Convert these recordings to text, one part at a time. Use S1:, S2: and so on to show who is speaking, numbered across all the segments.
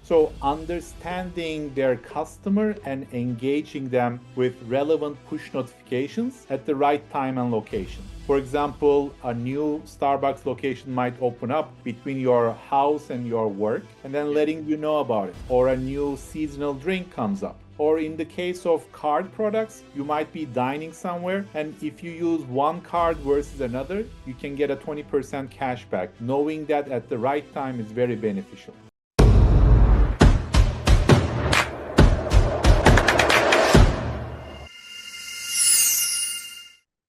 S1: So, understanding their customer and engaging them with relevant push notifications at the right time and location. For example, a new Starbucks location might open up between your house and your work and then
S2: Yeah.
S1: letting you know about it. Or a new seasonal drink comes up. Or in the case of card products, you might be dining somewhere, and if you use one card versus another, you can get a 20% cashback. Knowing that at the right time is very beneficial.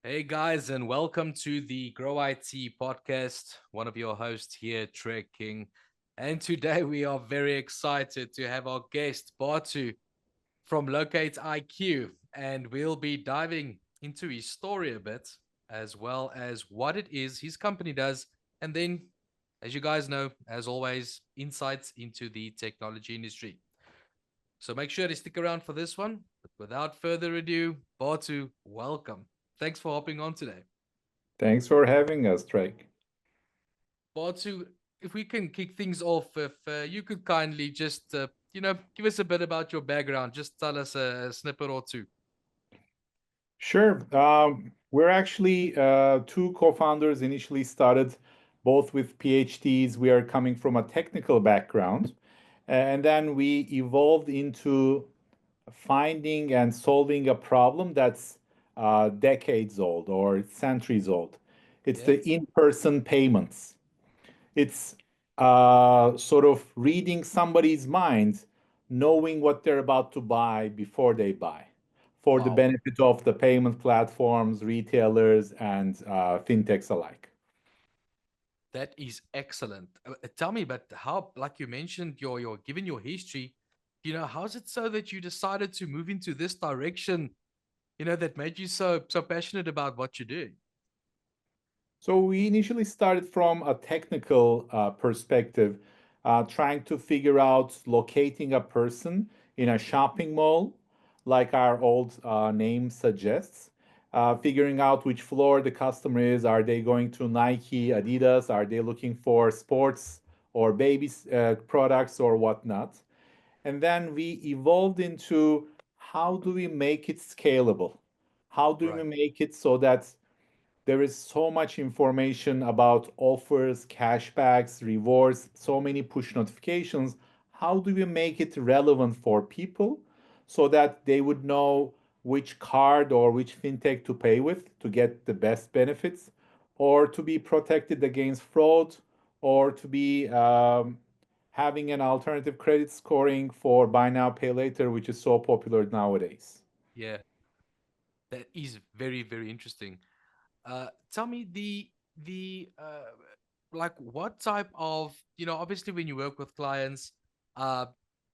S2: Hey guys, and welcome to the Grow IT podcast. One of your hosts here, Trek King. And today we are very excited to have our guest, Batu from LocatIQ. And we'll be diving into his story a bit, as well as what it is his company does. And then, as you guys know, as always, insights into the technology industry. So make sure to stick around for this one. But without further ado, Batu, welcome. Thanks for hopping on today.
S1: Thanks for having us, Drake.
S2: Batu, if we can kick things off, if you could kindly just, give us a bit about your background. Just tell us a snippet or two.
S1: Sure. We're actually two co-founders initially started both with PhDs. We are coming from a technical background, and then we evolved into finding and solving a problem that's decades old or centuries old. It's
S2: Yeah.
S1: the in-person payments. It's sort of reading somebody's mind, knowing what they're about to buy before they buy, for the
S2: Wow.
S1: benefit of the payment platforms, retailers, and fintechs alike.
S2: That is excellent. Tell me, but how, like you mentioned, your given your history, how is it so that you decided to move into this direction, that made you so passionate about what you do?
S1: So we initially started from a technical perspective, trying to figure out locating a person in a shopping mall, like our old name suggests. Figuring out which floor the customer is. Are they going to Nike, Adidas? Are they looking for sports or baby products or whatnot? And then we evolved into how do we make it scalable? How do we
S2: Right.
S1: make it so that there is so much information about offers, cashbacks, rewards, so many push notifications. How do we make it relevant for people so that they would know which card or which fintech to pay with to get the best benefits, or to be protected against fraud, or to be having an alternative credit scoring for buy now, pay later, which is so popular nowadays?
S2: Yeah, that is very, very interesting. Tell me the like what type of, obviously when you work with clients, uh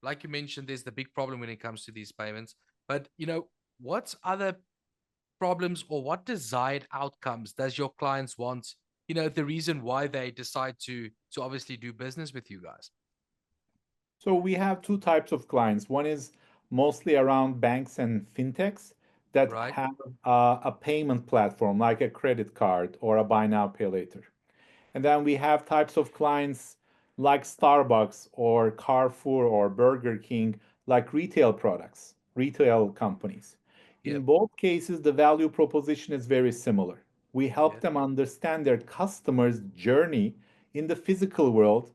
S2: like you mentioned, there's the big problem when it comes to these payments. But what's other problems or what desired outcomes does your clients want? The reason why they decide to obviously do business with you guys.
S1: So we have two types of clients. One is mostly around banks and fintechs that
S2: Right?
S1: have a payment platform like a credit card or a buy now, pay later. And then we have types of clients like Starbucks or Carrefour or Burger King, like retail products, retail companies. In
S2: Yep.
S1: both cases, the value proposition is very similar. We help
S2: Yeah.
S1: them understand their customers' journey in the physical world,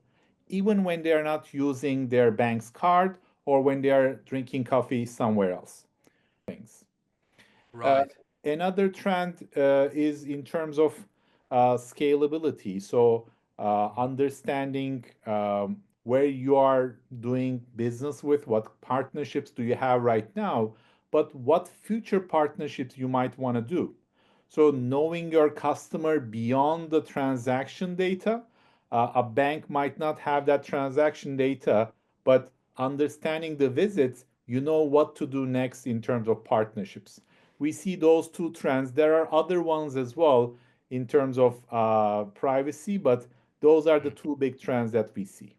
S1: even when they are not using their bank's card or when they are drinking coffee somewhere else. Things. Uh,
S2: Right.
S1: Another trend is in terms of scalability. So, understanding where you are doing business with, what partnerships do you have right now, but what future partnerships you might want to do. So, knowing your customer beyond the transaction data, a bank might not have that transaction data, but understanding the visits, you know what to do next in terms of partnerships. We see those two trends. There are other ones as well in terms of privacy, but those are the
S2: Mm.
S1: two big trends that we see.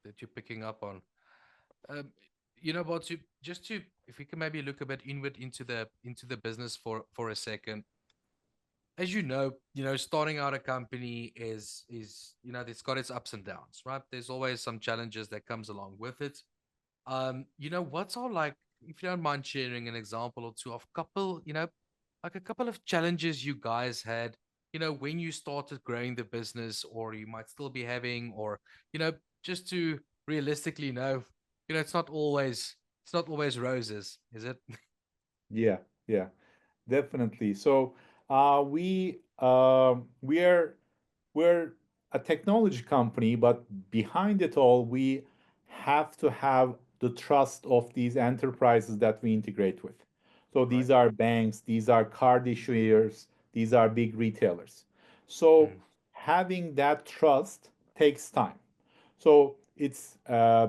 S2: That you're picking up on. Um, what to just to if we can maybe look a bit inward into the business for a second. as starting out a company is it's got its ups and downs, right? There's always some challenges that comes along with it. What's all like, if you don't mind sharing an example or two of couple, like a couple of challenges you guys had, when you started growing the business, or you might still be having, or, you know, just to realistically know, it's not always roses, is it?
S1: Yeah, yeah. Definitely. So we're a technology company, but behind it all, we have to have the trust of these enterprises that we integrate with. So
S2: Right.
S1: these are banks, these are card issuers, these are big retailers. So
S2: Mm,
S1: having that trust takes time. So it's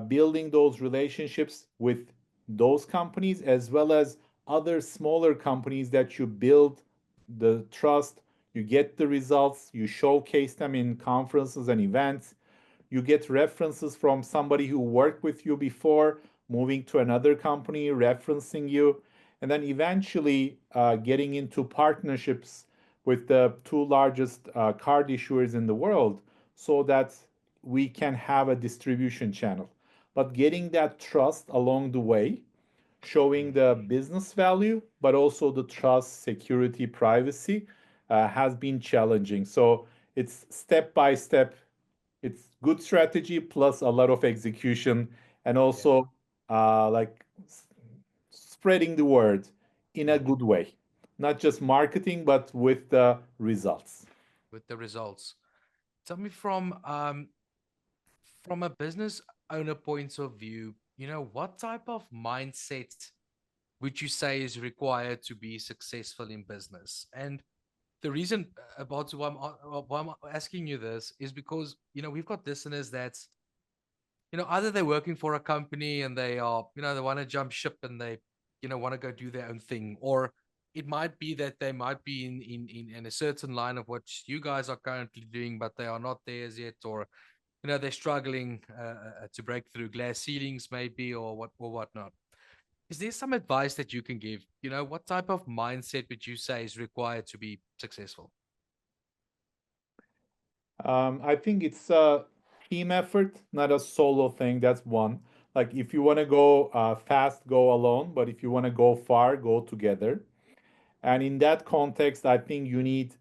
S1: building those relationships with those companies as well as other smaller companies that you build the trust, you get the results, you showcase them in conferences and events, you get references from somebody who worked with you before, moving to another company, referencing you, and then eventually getting into partnerships with the two largest card issuers in the world so that we can have a distribution channel. But getting that trust along the way, showing
S2: mm.
S1: the business value, but also the trust, security, privacy has been challenging. So it's step by step. It's good strategy plus a lot of execution, and
S2: Yeah.
S1: also like spreading the word in a
S2: Mm.
S1: good way, not just marketing, but with the results.
S2: With the results. Tell me, from a business owner point of view, what type of mindset would you say is required to be successful in business? And the reason about why I'm asking you this is because we've got listeners that either they're working for a company and they want to jump ship and they want to go do their own thing, or it might be that they might be in a certain line of what you guys are currently doing, but they are not there as yet, or they're struggling to break through glass ceilings, maybe, or whatnot. Is there some advice that you can give? What type of mindset would you say is required to be successful?
S1: I think it's a team effort, not a solo thing. That's one. Like if you want to go fast, go alone. But if you want to go far, go together. And in that context, I think you need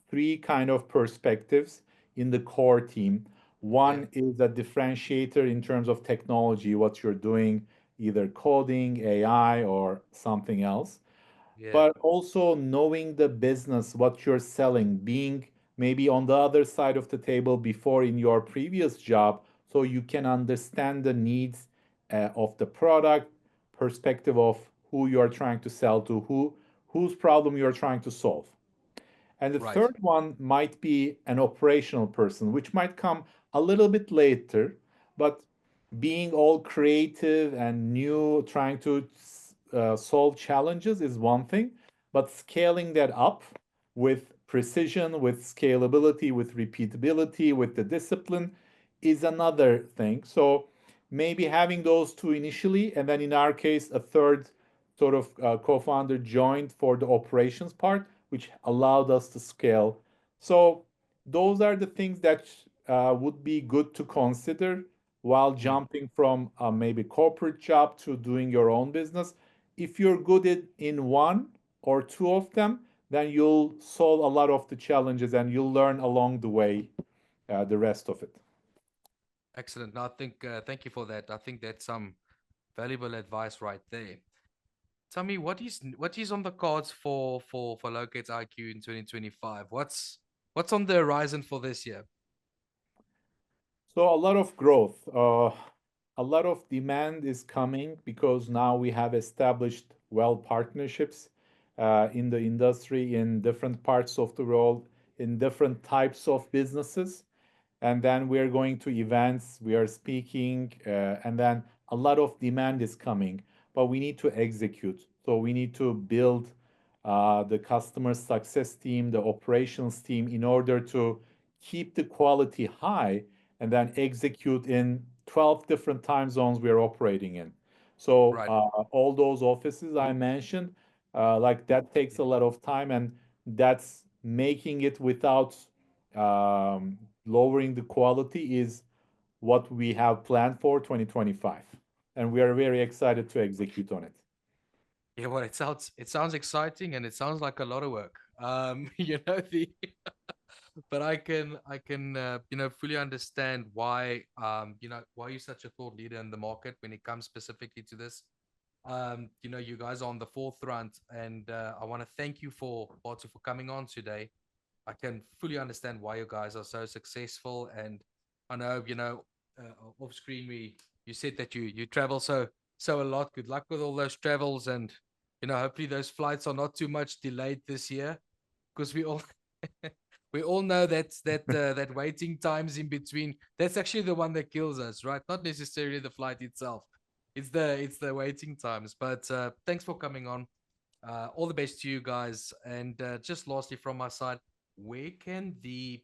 S1: three kind of perspectives in the core team.
S2: Yeah,
S1: One is a differentiator in terms of technology, what you're doing, either coding, AI, or something else,
S2: yeah,
S1: but also knowing the business, what you're selling, being maybe on the other side of the table before in your previous job, so you can understand the needs of the product, perspective of who you are trying to sell to, whose problem you're trying to solve. And the
S2: right,
S1: third one might be an operational person, which might come a little bit later, but being all creative and new, trying to solve challenges is one thing, but scaling that up with precision, with scalability, with repeatability, with the discipline is another thing. So maybe having those two initially, and then in our case, a third sort of co-founder joined for the operations part, which allowed us to scale. So those are the things that would be good to consider while
S2: mm,
S1: jumping from maybe corporate job to doing your own business. If you're good in one or two of them, then you'll solve a lot of the challenges and you'll learn along the way the rest of it.
S2: excellent. No, I think thank you for that. I think that's some valuable advice right there. Tell me, what is on the cards for Locate IQ in 2025? What's on the horizon for this year?
S1: So a lot of growth, a lot of demand is coming because now we have established well partnerships in the industry in different parts of the world, in different types of businesses, and then we're going to events, we are speaking, and then a lot of demand is coming, but we need to execute. So we need to build the customer success team, the operations team, in order to keep the quality high and then execute in 12 different time zones we are operating in. So
S2: Right.
S1: all those offices I mentioned, like that takes a lot of time, and that's making it without lowering the quality is what we have planned for 2025. And we are very excited to execute on it.
S2: Yeah, well, it sounds exciting and it sounds like a lot of work. The but I can fully understand why why you're such a thought leader in the market when it comes specifically to this. You guys are on the forefront, and I want to thank you for Batu for coming on today. I can fully understand why you guys are so successful, and I know off screen we you said that you travel so a lot. Good luck with all those travels, and hopefully those flights are not too much delayed this year, because we all we all know that waiting times in between, that's actually the one that kills us, right? Not necessarily the flight itself. It's the waiting times. But thanks for coming on. All the best to you guys. And just lastly from my side, where can they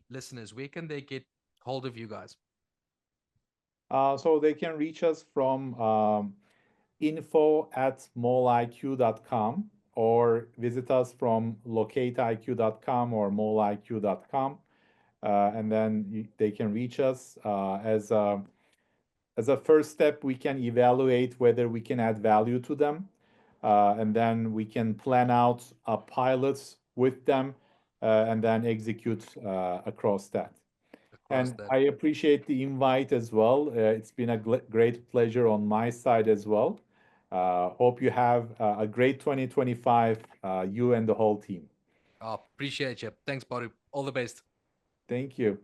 S2: get hold of you guys?
S1: So they can reach us from info@malliq.com or visit us from locatiq.com or malliq.com. And then they can reach us as a first step. We can evaluate whether we can add value to them, and then we can plan out pilots with them, and then execute across that.
S2: Across
S1: And
S2: that.
S1: I appreciate the invite as well. It's been a great pleasure on my side as well. Hope you have a great 2025, you and the whole team.
S2: Appreciate you. Thanks, buddy. All the best.
S1: Thank you.